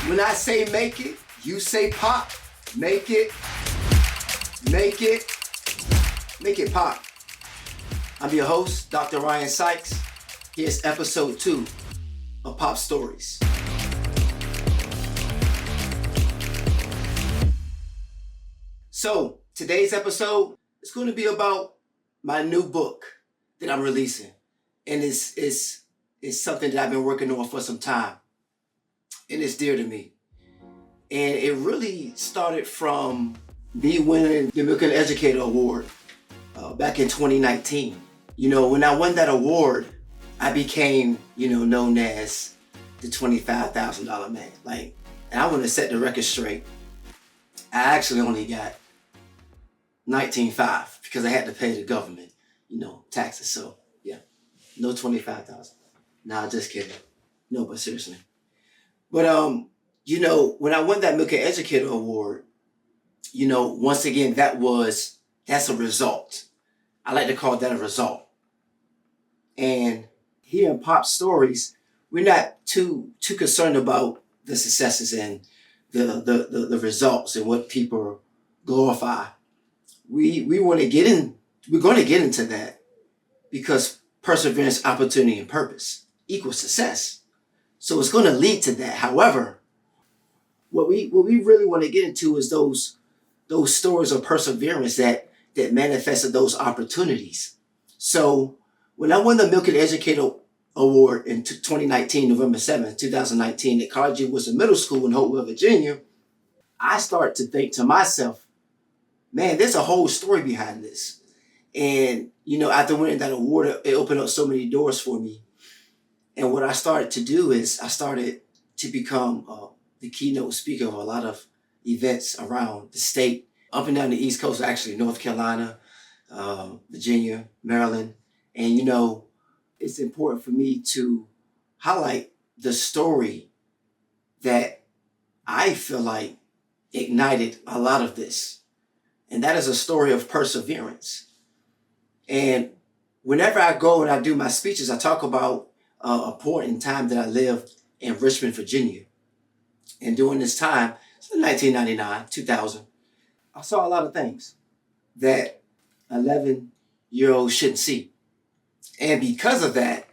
When I say make it, you say pop. Make it, make it, make it pop. I'm your host, Dr. Ryan Sykes. Here's episode 2 of Pop Stories. So today's episode is going to be about my new book that I'm releasing. And it's something that I've been working on for some time. And it's dear to me. And it really started from me winning the Milk and Educator Award back in 2019. You know, when I won that award, I became, known as the $25,000 man. And I want to set the record straight. I actually only got $19,500 because I had to pay the government, taxes. So yeah, no $25,000. Nah, just kidding. No, but seriously. But when I won that Milk and Educator Award, once again, that's a result. I like to call that a result. And here in Pop Stories, we're not too concerned about the successes and the results and what people glorify. We want to get in. We're going to get into that because perseverance, opportunity, and purpose equals success. So it's going to lead to that. However, what we really want to get into is those stories of perseverance that manifested those opportunities. So when I won the Milk and Educator Award in 2019, November 7th, 2019, at College of Wilson Middle School in Hopewell, Virginia, I started to think to myself, man, there's a whole story behind this. And, after winning that award, it opened up so many doors for me. And what I started to do is I started to become the keynote speaker of a lot of events around the state, up and down the East Coast, actually, North Carolina, Virginia, Maryland. And, it's important for me to highlight the story that I feel like ignited a lot of this. And that is a story of perseverance. And whenever I go and I do my speeches, I talk about a point in time that I lived in Richmond, Virginia. And during this time, so 1999, 2000, I saw a lot of things that 11-year-olds shouldn't see. And because of that,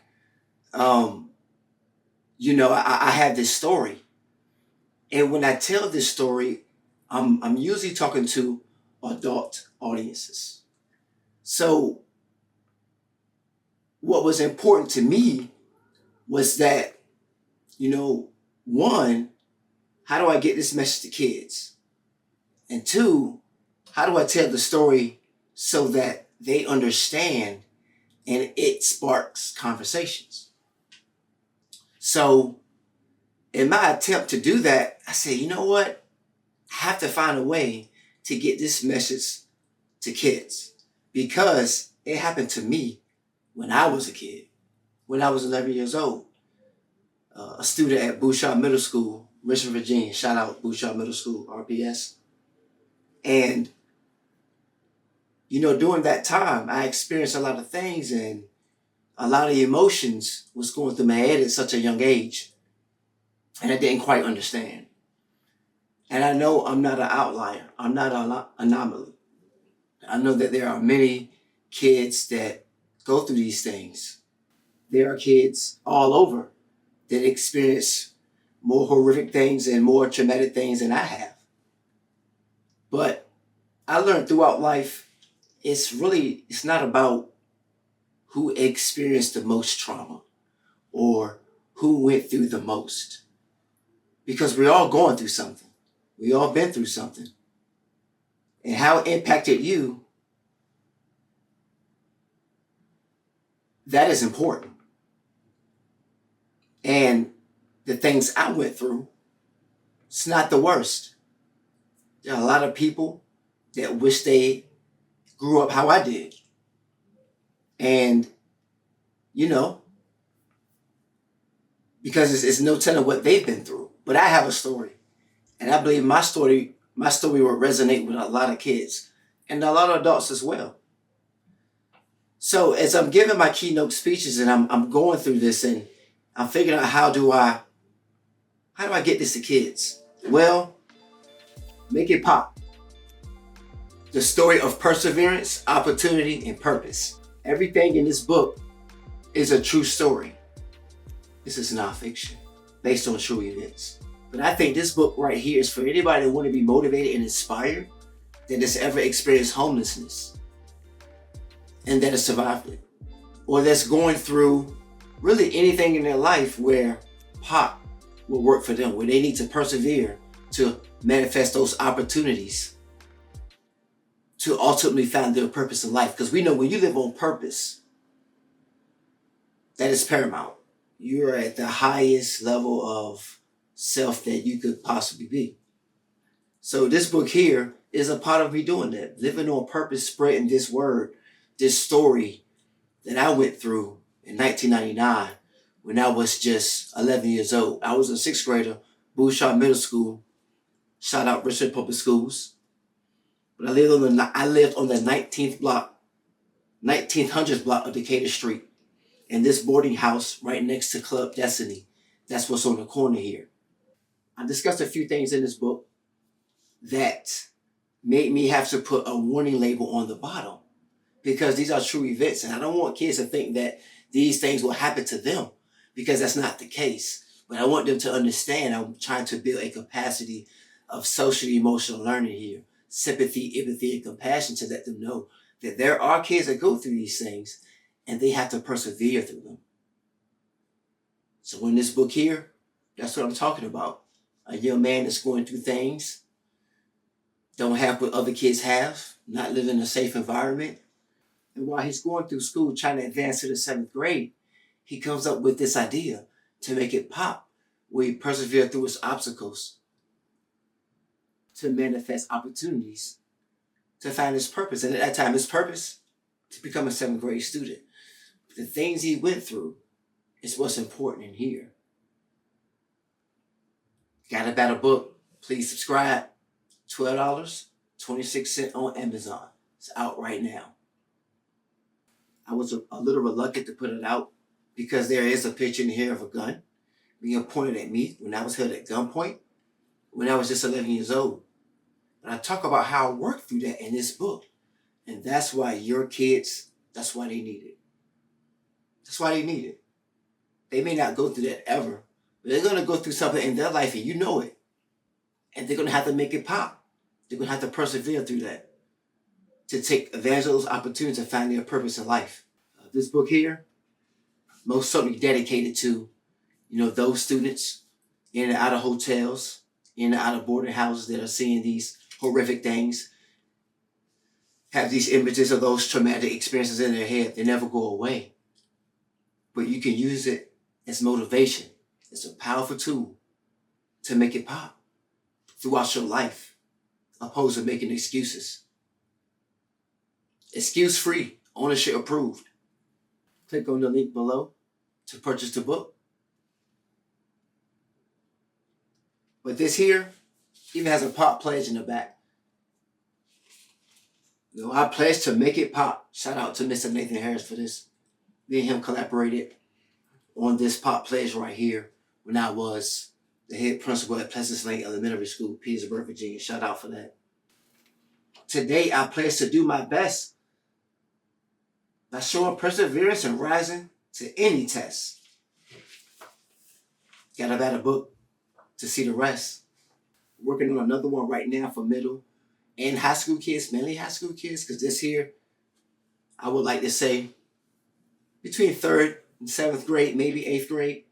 I have this story. And when I tell this story, I'm usually talking to adult audiences. So what was important to me was that, one, how do I get this message to kids? And two, how do I tell the story so that they understand and it sparks conversations? So in my attempt to do that, I said, you know what? I have to find a way to get this message to kids because it happened to me when I was a kid, when I was 11 years old. A student at Bouchard Middle School, Richmond, Virginia. Shout out Bouchard Middle School, RPS. And, during that time, I experienced a lot of things and a lot of emotions was going through my head at such a young age. And I didn't quite understand. And I know I'm not an outlier. I'm not an anomaly. I know that there are many kids that go through these things. There are kids all over that experience more horrific things and more traumatic things than I have. But I learned throughout life, it's not about who experienced the most trauma or who went through the most. Because we're all going through something. We all been through something. And how it impacted you, that is important. And the things I went through, it's not the worst. There are a lot of people that wish they grew up how I did. And, because it's no telling what they've been through. But I have a story. And I believe my story will resonate with a lot of kids and a lot of adults as well. So as I'm giving my keynote speeches and I'm going through this and I'm figuring out how do I How do I get this to kids? Well, Make It Pop. The story of perseverance, opportunity, and purpose. Everything in this book is a true story. This is nonfiction based on true events. But I think this book right here is for anybody that want to be motivated and inspired, that has ever experienced homelessness and that has survived it, or that's going through really anything in their life where POP will work for them, where they need to persevere to manifest those opportunities to ultimately find their purpose in life. Because we know when you live on purpose, that is paramount. You're at the highest level of self that you could possibly be. So this book here is a part of me doing that, living on purpose, spreading this word, this story that I went through in 1999 when I was just 11 years old. I was a sixth grader, Bouchard Middle School. Shout out Richmond Public Schools. But I lived on the 19th block, 1900s block of Decatur Street, in this boarding house right next to Club Destiny. That's what's on the corner here. I discussed a few things in this book that made me have to put a warning label on the bottom, because these are true events, and I don't want kids to think that these things will happen to them, because that's not the case. But I want them to understand I'm trying to build a capacity of social emotional learning here, sympathy, empathy, and compassion, to let them know that there are kids that go through these things and they have to persevere through them. So in this book here, that's what I'm talking about. A young man that's going through things, don't have what other kids have, not living in a safe environment. And while he's going through school trying to advance to the 7th grade, he comes up with this idea to make it pop, where he perseveres through his obstacles to manifest opportunities to find his purpose. And at that time, his purpose, to become a 7th grade student. The things he went through is what's important in here. Got a better book? Please subscribe. $12, 26 cents on Amazon. It's out right now. I was a little reluctant to put it out because there is a picture in here of a gun being pointed at me when I was held at gunpoint when I was just 11 years old. But I talk about how I worked through that in this book. And that's why your kids, that's why they need it. That's why they need it. They may not go through that ever, but they're going to go through something in their life and you know it. And they're going to have to make it pop. They're going to have to persevere through that to take advantage of those opportunities to find their purpose in life. This book here, most certainly dedicated to, those students in and out of hotels, in and out of boarding houses that are seeing these horrific things, have these images of those traumatic experiences in their head. They never go away. But you can use it as motivation. It's a powerful tool to make it pop throughout your life, opposed to making excuses. Excuse-free, ownership approved. Click on the link below to purchase the book. But this here even has a pop pledge in the back. I pledge to make it pop. Shout out to Mr. Nathan Harris for this. Me and him collaborated on this pop pledge right here when I was the head principal at Pleasant Lane Elementary School, Petersburg, Virginia. Shout out for that. Today, I pledge to do my best by showing perseverance and rising to any test. Got a better book to see the rest. Working on another one right now for middle and high school kids, mainly high school kids, because this here, I would like to say, between 3rd and 7th grade, maybe 8th grade,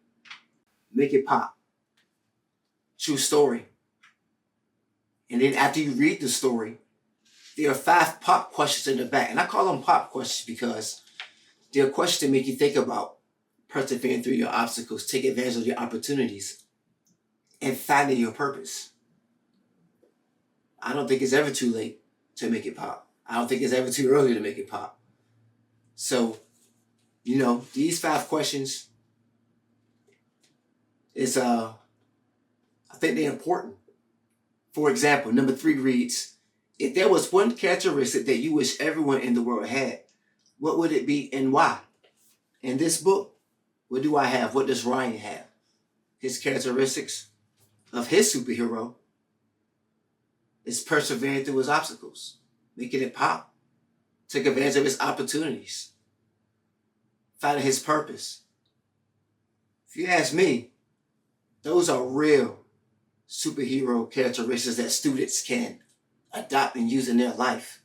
make it pop. True story. And then after you read the story, there are 5 pop questions in the back. And I call them pop questions because they're questions that make you think about persevering through your obstacles, take advantage of your opportunities, and finding your purpose. I don't think it's ever too late to make it pop. I don't think it's ever too early to make it pop. So, these 5 questions is, I think they're important. For example, number 3 reads, if there was one characteristic that you wish everyone in the world had, what would it be and why? In this book, what do I have? What does Ryan have? His characteristics, of his superhero is persevering through his obstacles, making it pop, take advantage of his opportunities, finding his purpose. If you ask me, those are real superhero characteristics that students can adopt and use in their life.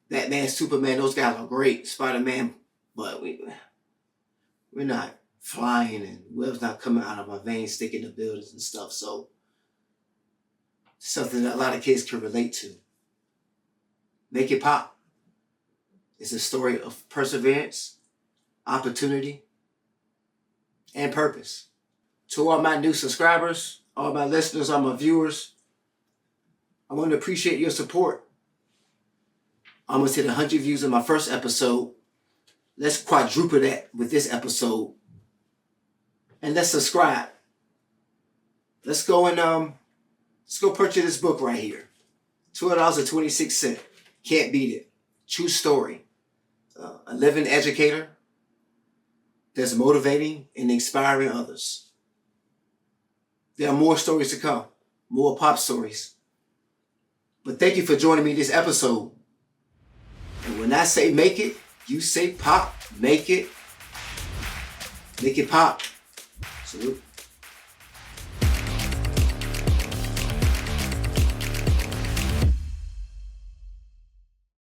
Batman, Superman, those guys are great. Spider-Man, but we're not flying and webs not coming out of our veins, sticking to buildings and stuff. So something that a lot of kids can relate to. Make it pop. It's a story of perseverance, opportunity, and purpose. To all my new subscribers, all my listeners, all my viewers, I want to appreciate your support. I almost hit 100 views in my first episode. Let's quadruple that with this episode. And let's subscribe. Let's go purchase this book right here. $12.26. Can't beat it. True story. A living educator that's motivating and inspiring others. There are more stories to come. More pop stories. But thank you for joining me this episode. And when I say make it, you say pop. Make it pop. Salute.